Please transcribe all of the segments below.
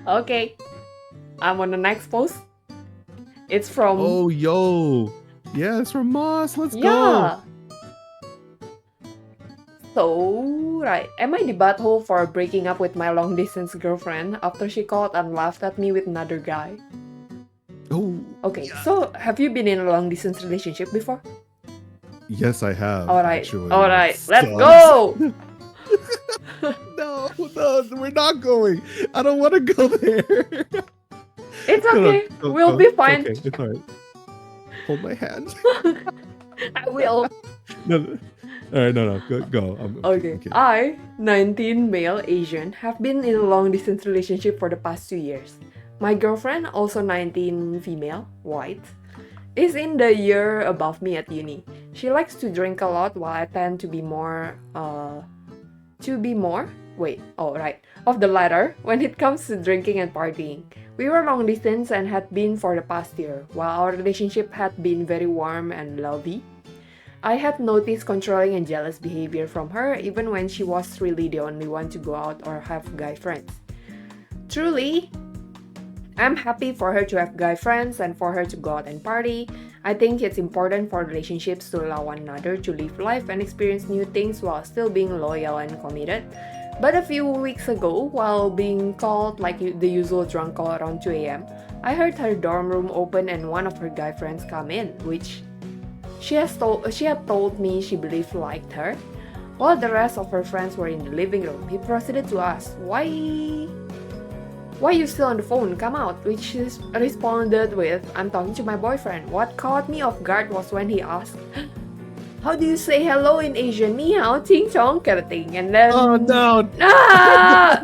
Okay, I'm on the next post. It's from... Oh, yo. Yeah, it's from Moss. Let's go. Yeah. So, right. Am I the butthole for breaking up with my long distance girlfriend after she called and laughed at me with another guy? Oh. Okay, Yeah. so have you been in a long distance relationship before? Yes, I have, Alright, actually. It alright, let's sucks. go! No, we're not going. I don't want to go there. It's No, okay, go, we'll go. be It's fine. okay. It's all right. Hold my hand. I will. No. All right, no. Go. I'm Okay, kidding. I, 19 male Asian, have been in a long distance relationship for the past 2 years. My girlfriend, also 19 female, white, is in the year above me at uni. She likes to drink a lot while I tend to be more of the latter when it comes to drinking and partying. We were long distance and had been for the past year, while our relationship had been very warm and lovey. I had noticed controlling and jealous behavior from her even when she was really the only one to go out or have guy friends. Truly, I'm happy for her to have guy friends and for her to go out and party. I think it's important for relationships to allow one another to live life and experience new things while still being loyal and committed. But a few weeks ago, while being called like the usual drunk call around 2 a.m., I heard her dorm room open and one of her guy friends come in, which she had told me she believed liked her. While the rest of her friends were in the living room, he proceeded to ask, Why you still on the phone? Come out. Which she responded with, I'm talking to my boyfriend. What caught me off guard was when he asked, how do you say hello in Asian? Ni hao, ting chong, kind of thing. And then... Oh, no. Ah!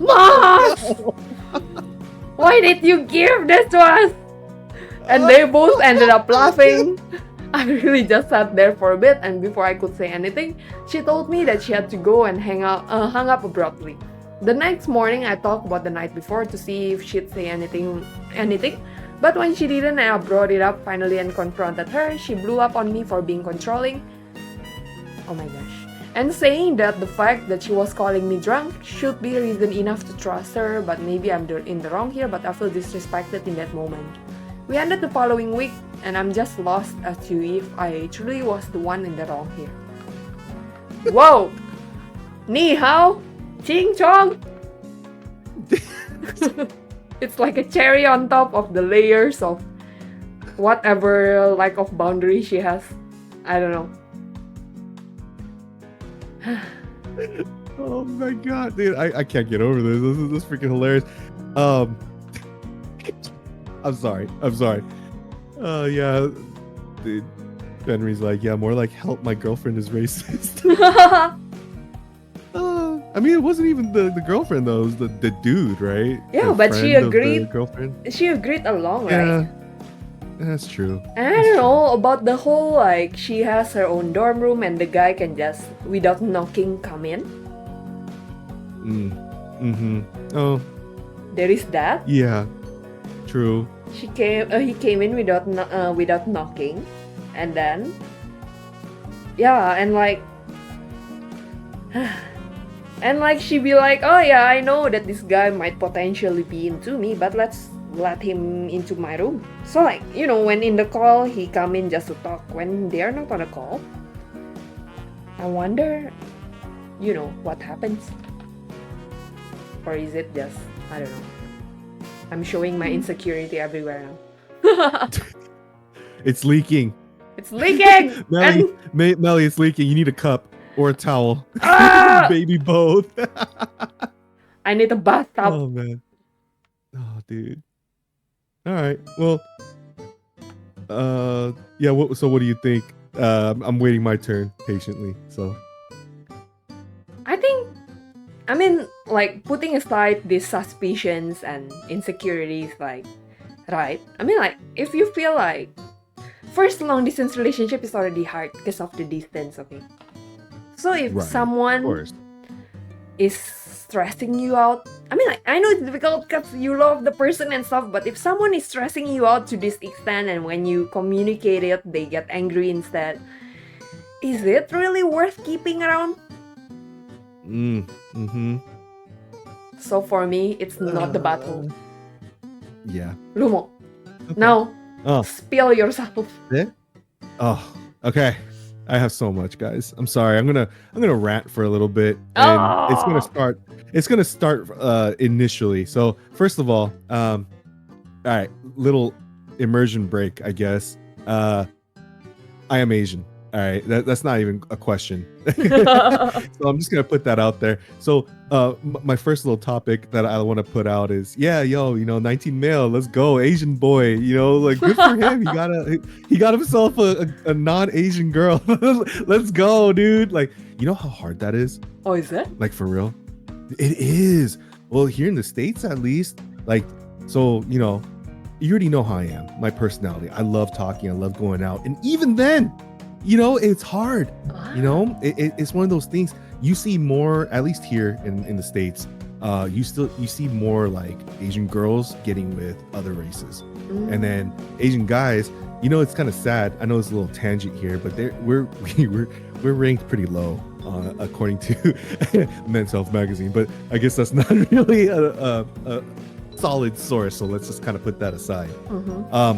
Moss! Why did you give this to us? And they both ended up laughing. I really just sat there for a bit, and before I could say anything, she told me that she had to go and hung up abruptly. The next morning, I talked about the night before to see if she'd say anything, but when she didn't and I brought it up finally and confronted her, she blew up on me for being controlling. Oh my gosh. And saying that the fact that she was calling me drunk should be reason enough to trust her, but maybe I'm in the wrong here, but I feel disrespected in that moment. We ended the following week, and I'm just lost as to if I truly was the one in the wrong here. Whoa! Ni hao! Ching chong! It's like a cherry on top of the layers of whatever lack of boundary she has. I don't know. Oh my god, dude, I can't get over this. This is freaking hilarious. I'm sorry. Yeah, dude. Henry's like, yeah, more like help my girlfriend is racist. I mean, it wasn't even the girlfriend though. It was the dude, right? Yeah, The but she friend of the agreed. girlfriend. She agreed along, Yeah, right? that's true. And I don't know about the whole like she has her own dorm room and the guy can just without knocking come in. Oh, There is that. yeah, true. He came in without knocking, and then yeah, and like she be like, oh yeah, I know that this guy might potentially be into me, but let's let him into my room. So like, you know, when in the call, he come in just to talk. When they are not on a call, I wonder, you know, what happens. Or is it just, I don't know. I'm showing my insecurity everywhere now. It's leaking. It's leaking! Meli, it's leaking. You need a cup or a towel. Ah! Maybe both. I need a bathtub. Oh man. Oh dude. All right. Well. Yeah. So what do you think? I'm waiting my turn patiently. So. I mean, like, putting aside these suspicions and insecurities, like, right? I mean, like, if you feel like first long distance relationship is already hard because of the distance, okay? So if someone is stressing you out, I mean, like, I know it's difficult because you love the person and stuff, but if someone is stressing you out to this extent and when you communicate it, they get angry instead, is it really worth keeping around? So for me, it's not the butthole. Yeah. Lumo, Okay. now Oh, spill yourself. it? Oh, okay. I have so much, guys. I'm sorry. I'm gonna rant for a little bit, and it's gonna Oh, start. It's gonna start initially. So first of all, all right, little immersion break, I guess. I am Asian. All right, that's not even a question. So I'm just gonna put that out there. So my first little topic that I want to put out is, yeah, yo, 19 male, let's go, Asian boy. Like, good for him. He got himself a non-Asian girl. Let's go, dude. Like, you know how hard that is? oh, is it? Like, for real? It is. Well, here in the States, at least, like, so you already know how I am, my personality. I love talking, I love going out, and even then, it's hard. It's one of those things you see more, at least here in the States. You see more like Asian girls getting with other races, and then Asian guys. It's kind of sad. I know it's a little tangent here, but we're ranked pretty low according to Men's Health magazine. But I guess that's not really a solid source, so let's just kind of put that aside.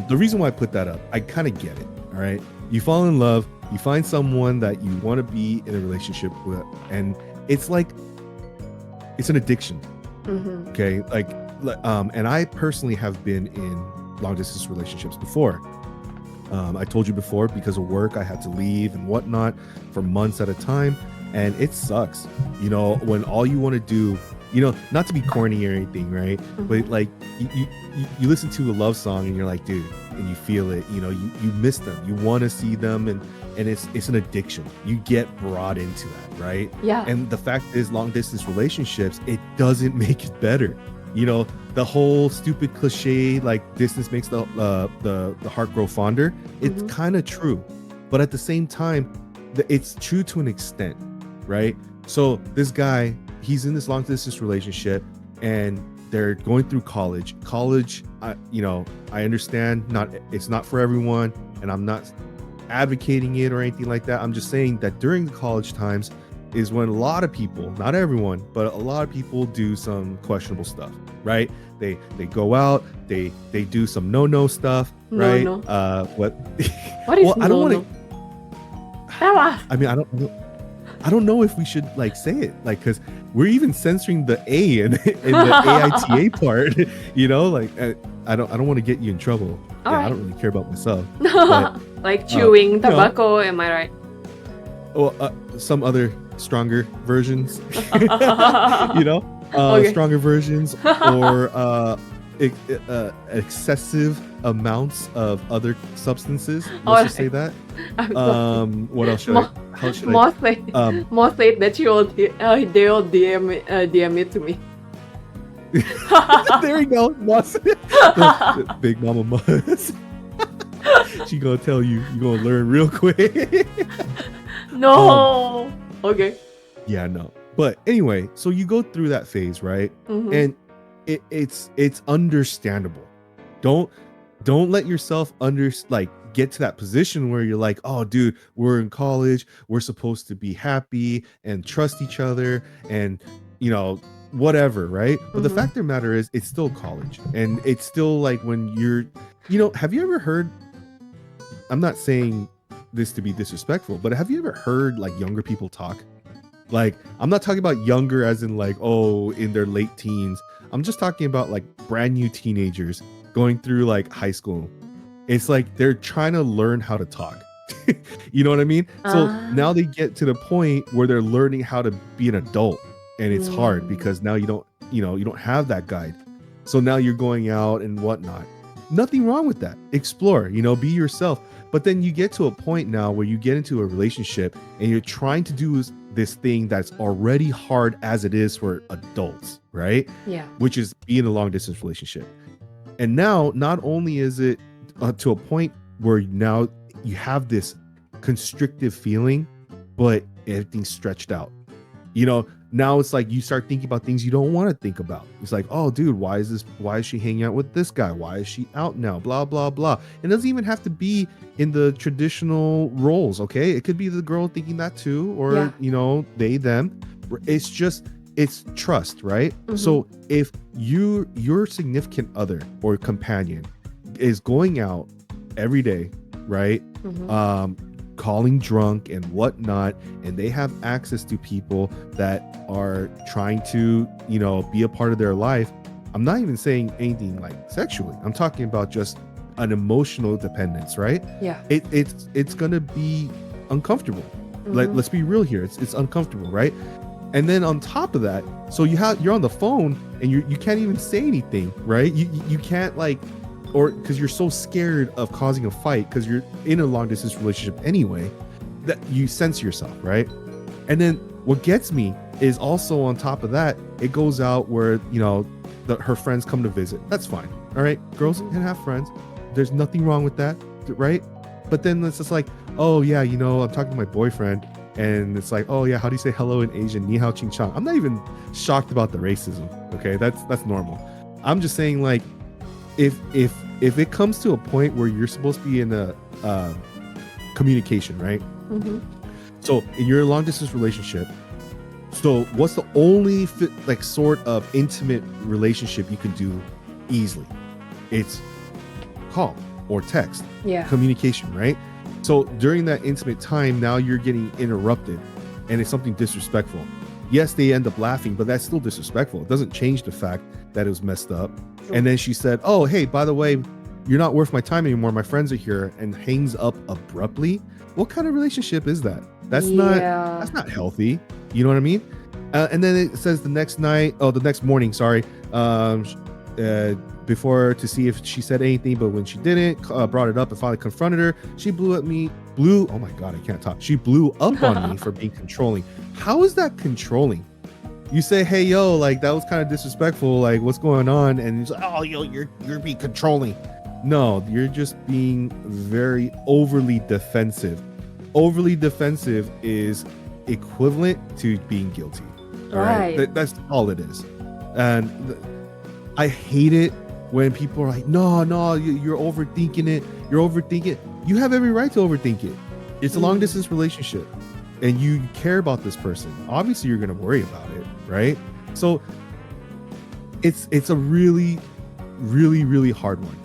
The reason why I put that up, I kind of get it. All right, you fall in love, you find someone that you want to be in a relationship with, and it's like it's an addiction. Okay, and I personally have been in long distance relationships before. I told you before, because of work I had to leave and whatnot for months at a time, and it sucks when all you want to do, not to be corny or anything, right? But like you listen to a love song and you're like, dude, and you feel it, you miss them, you want to see them, and it's an addiction. You get brought into that, right? Yeah. And the fact is, long distance relationships, it doesn't make it better. The whole stupid cliche, like distance makes the heart grow fonder. It's kind of true, but at the same time, it's true to an extent, right? So this guy, he's in this long distance relationship, and they're going through college. I understand, it's not for everyone, and I'm not advocating it or anything like that. I'm just saying that during the college times is when a lot of people, not everyone, but a lot of people do some questionable stuff, right? They go out, they do some no stuff, right? No. What is well, I don't want no? to. Tell us. I mean, I don't know if we should like say it, like, because we're even censoring the A in the AITA part. Like I don't want to get you in trouble. I don't really care about myself. But, like chewing tobacco, am I right? Well, some other stronger versions, Okay. stronger versions, or excessive amounts of other substances. Let's just say that. What else should how should Mostly that they will DM it to me. there you go, Moss. Big Mama Moss. She gonna tell you, gonna learn real quick. No. Okay. Yeah, no. But anyway, so you go through that phase, right? And it's understandable. Don't let yourself get to that position where you're like, oh dude, we're in college, we're supposed to be happy and trust each other and whatever, right? But the fact of the matter is, it's still college, and it's still like when you're have you ever heard, I'm not saying this to be disrespectful, but have you ever heard like younger people talk? Like, I'm not talking about younger as in like, oh, in their late teens. I'm just talking about like brand new teenagers going through like high school. It's like they're trying to learn how to talk. You know what I mean? So now they get to the point where they're learning how to be an adult, and it's hard because now you don't have that guide. So now you're going out and whatnot. Nothing wrong with that. Explore, be yourself. But then you get to a point now where you get into a relationship and you're trying to do this thing that's already hard as it is for adults, right? Yeah. Which is being in a long distance relationship. And now, not only is it to a point where now you have this constrictive feeling, but everything's stretched out. Now it's like you start thinking about things you don't want to think about. It's like, oh dude, why is she hanging out with this guy? Why is she out now? Blah, blah, blah. It doesn't even have to be in the traditional roles, okay? It could be the girl thinking that too, or, they, them. It's just, it's trust, right? So if your significant other or companion is going out every day, right? Calling drunk and whatnot, and they have access to people that are trying to, be a part of their life. I'm not even saying anything like sexually. I'm talking about just an emotional dependence, right? Yeah. It's gonna be uncomfortable. Let's be real here. It's uncomfortable, right? And then on top of that, so you're on the phone and you can't even say anything, right? You can't or because you're so scared of causing a fight because you're in a long distance relationship anyway, that you censor yourself, right? And then what gets me is also on top of that, it goes out where her friends come to visit. That's fine, all right? Girls can have friends. There's nothing wrong with that, right? But then it's just like, oh yeah, I'm talking to my boyfriend, and it's like, oh yeah, how do you say hello in Asian? Ni hao ching chang. I'm not even shocked about the racism. Okay, that's normal. I'm just saying, like, if it comes to a point where you're supposed to be in a communication, right? So in your long distance relationship, so what's the only sort of intimate relationship you can do easily? It's call or text. Yeah. Communication, right? So during that intimate time, now you're getting interrupted and it's something disrespectful. Yes, they end up laughing, but that's still disrespectful. It doesn't change the fact that it was messed up. And then she said, oh, hey, by the way, you're not worth my time anymore. My friends are here, and hangs up abruptly. What kind of relationship is that? That's not healthy. You know what I mean? And then it says the next morning, sorry, before to see if she said anything, but when she didn't, brought it up and finally confronted her, she oh my God, I can't talk. She blew up on me for being controlling. How is that controlling? You say, hey, yo, like, that was kind of disrespectful, like, what's going on? And it's like, oh, yo, you're being controlling. No, you're just being very overly defensive. Overly defensive is equivalent to being guilty. All right. That's all it is. And I hate it when people are like, no, you're overthinking it. You're overthinking it. You have every right to overthink it. It's a long distance relationship and you care about this person. Obviously, you're going to worry about it, right? So it's a really, really, really hard one,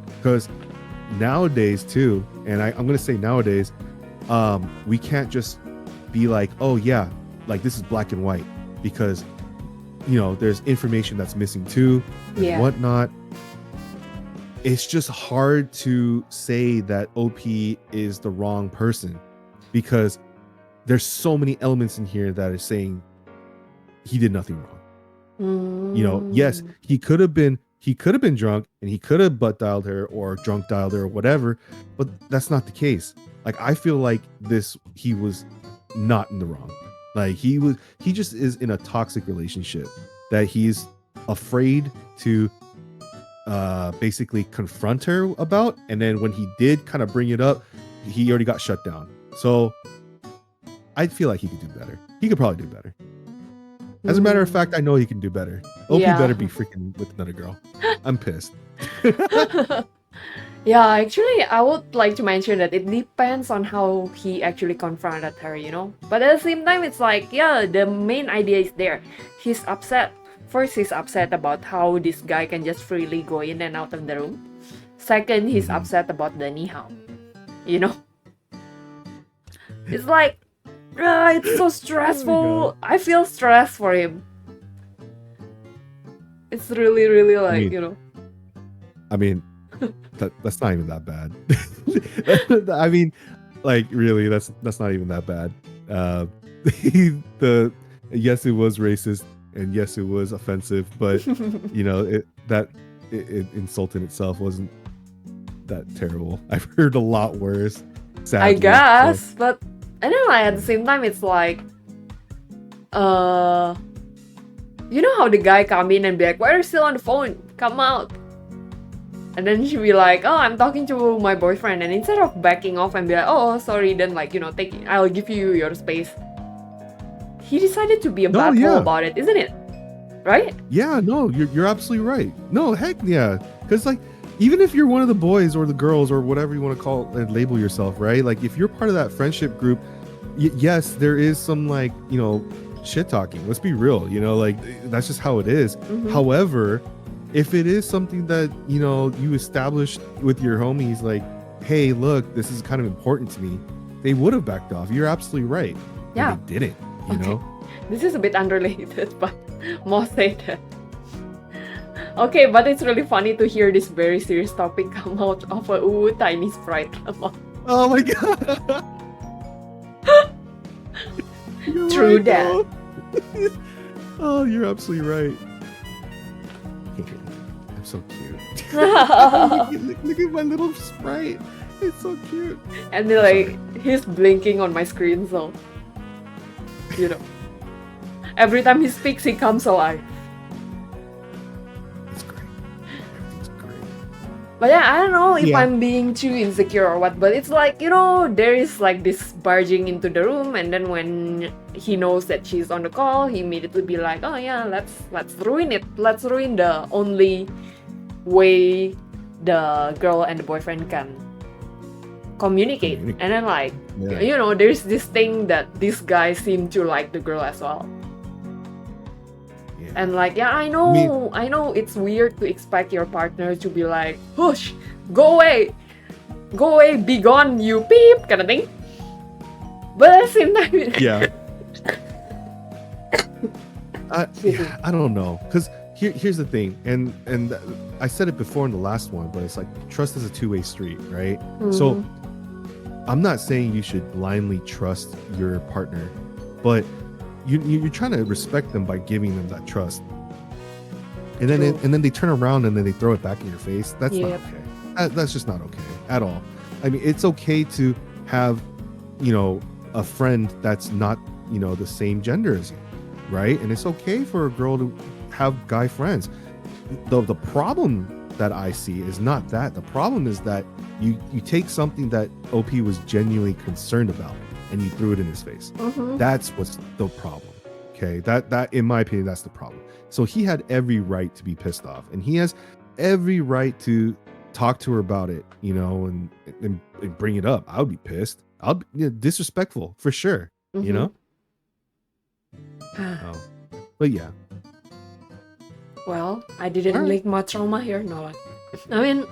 because nowadays too, and I'm going to say nowadays, we can't just be like, oh yeah, like this is black and white, because there's information that's missing too and whatnot. It's just hard to say that OP is the wrong person, because there's so many elements in here that are saying he did nothing wrong. Yes, he could have been drunk and he could have butt dialed her or drunk dialed her or whatever, but that's not the case. Like, I feel like he was not in the wrong. Like, he just is in a toxic relationship that he's afraid to basically confront her about, and then when he did kind of bring it up, he already got shut down. So I feel like he could do better. He could probably do better. As a matter of fact, I know he can do better. OP better be freaking with another girl. I'm pissed. Yeah, actually, I would like to mention that it depends on how he actually confronted her, But at the same time, it's like, yeah, the main idea is there. He's upset. First, he's upset about how this guy can just freely go in and out of the room. Second, he's upset about the ni hao. It's like, it's so stressful. I feel stressed for him. It's really, really like, I mean, that's not even that bad. I mean, like, really, that's not even that bad. Yes, it was racist, and yes, it was offensive, but it insult in itself wasn't that terrible. I've heard a lot worse, sadly. I guess, but I don't know, at the same time, it's like, how the guy come in and be like, why are you still on the phone? Come out. And then she'd be like, oh, I'm talking to my boyfriend. And instead of backing off and be like, oh, sorry, then I'll give you your space. He decided to be a butthole about it, isn't it? Right? Yeah, no, you're absolutely right. No, heck yeah. Because, like, even if you're one of the boys or the girls or whatever you want to call and label yourself, right? Like, if you're part of that friendship group, yes, there is some, like, shit talking. Let's be real, you know, like that's just how it is. Mhm. However, if it is something that, you know, you established with your homies, like, hey, look, this is kind of important to me, they would have backed off. You're absolutely right. Yeah. And they didn't, you Okay. know? This is a bit unrelated, but more say that. Okay, but it's really funny to hear this very serious topic come out of a tiny sprite. Oh my god. You're True right, that. though. Oh, you're absolutely right. I'm so cute. Look at my little sprite. It's so cute. And then, like, he's blinking on my screen, so you know. Every time he speaks, he comes alive. It's great. Everything's great. But yeah, I don't know if Yeah. I'm being too insecure or what, but it's like, you know, there is like this barging into the room, and then when he knows that she's on the call, he immediately be like, oh yeah, let's ruin it. Let's ruin the only way the girl and the boyfriend can communicate. And then like, Yeah. you know, there's this thing that this guy seemed to like the girl as well. Yeah. And like, yeah, I know it's weird to expect your partner to be like, hush, go away, be gone, you peep, kind of thing. But at the same time, Yeah. I don't know, because here's the thing, and I said it before in the last one, but it's like trust is a two-way street, right? So I'm not saying you should blindly trust your partner, but you're trying to respect them by giving them that trust, and then True. and then they turn around and then they throw it back in your face. That's not Yep. okay. That's just not okay at all. I mean, it's okay to have, you know, a friend that's not, you know, the same gender as you, right? And it's okay for a girl to have guy friends. The problem that I see is not that. The problem is that you take something that OP was genuinely concerned about and you threw it in his face. That's what's the problem. Okay, that in my opinion, that's the problem. So he had every right to be pissed off, and he has every right to talk to her about it, you know, and bring it up. I would be pissed. I'll be, you know, disrespectful for sure, you know. Oh. But yeah, Well, I didn't Alright. link much trauma here, no. I mean,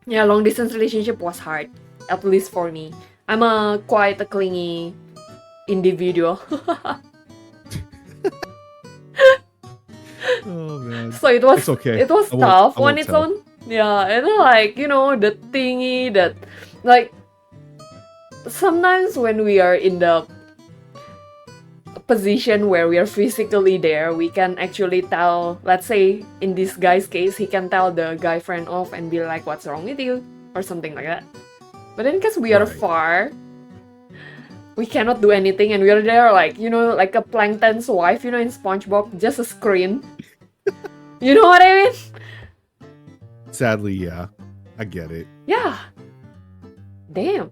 yeah, long distance relationship was hard, at least for me. I'm quite a clingy individual. oh man, So it was it's okay. it was I won't- tough I won't on its tell. own. Yeah, and then, like, you know, the thingy that, like, sometimes when we are in the position where we are physically there, we can actually tell, let's say in this guy's case, he can tell the guy friend off and be like, what's wrong with you? Or something like that. But then because we are Right. far, we cannot do anything, and we are there like, you know, like a plankton's wife, you know, in SpongeBob, just a screen. You know what I mean? Sadly, yeah, I get it. Yeah. Damn.